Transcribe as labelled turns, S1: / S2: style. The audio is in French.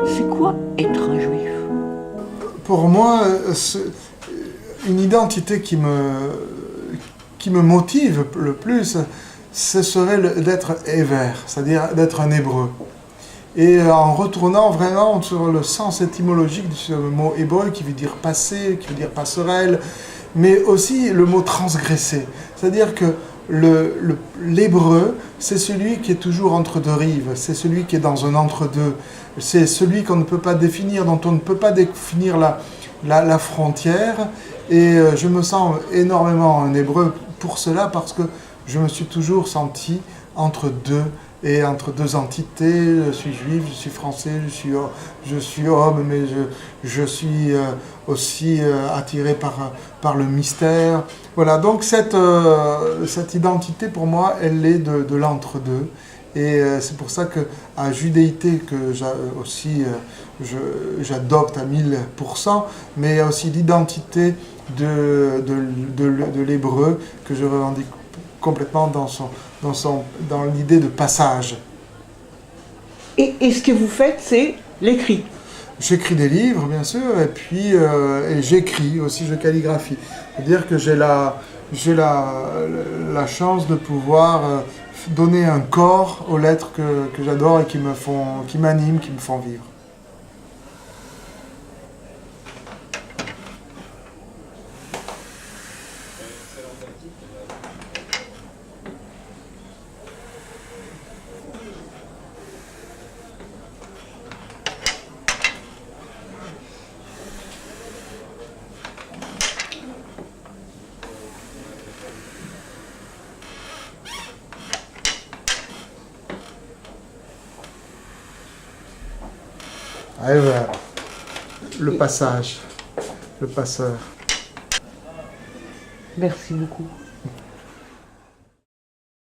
S1: C'est quoi être un juif?
S2: Pour moi, une identité qui me motive le plus, ce serait d'être héver, c'est-à-dire d'être un hébreu. Et en retournant vraiment sur le sens étymologique de ce mot hébreu qui veut dire passer, qui veut dire passerelle, mais aussi le mot transgresser. C'est-à-dire que l'hébreu, c'est celui qui est toujours entre deux rives, c'est celui qui est dans un entre-deux, c'est celui qu'on ne peut pas définir, dont on ne peut pas définir la frontière. Et je me sens énormément un hébreu pour cela, parce que je me suis toujours senti entre deux entités. Je suis juif, je suis français, je suis homme, mais je suis aussi attiré par le mystère. Voilà, donc cette identité pour moi, elle est de l'entre-deux. Et c'est pour ça qu'à Judéité, que j'adopte à 1000%, mais il y a aussi l'identité de l'hébreu que je revendique complètement dans l'idée de passage.
S1: Et ce que vous faites, c'est l'écrit.
S2: J'écris des livres, bien sûr, et puis et j'écris aussi, je calligraphie. C'est-à-dire que j'ai la chance de pouvoir donner un corps aux lettres que j'adore et qui m'animent, qui me font vivre. Allez, voilà. Le passage, le passeur.
S1: Merci beaucoup.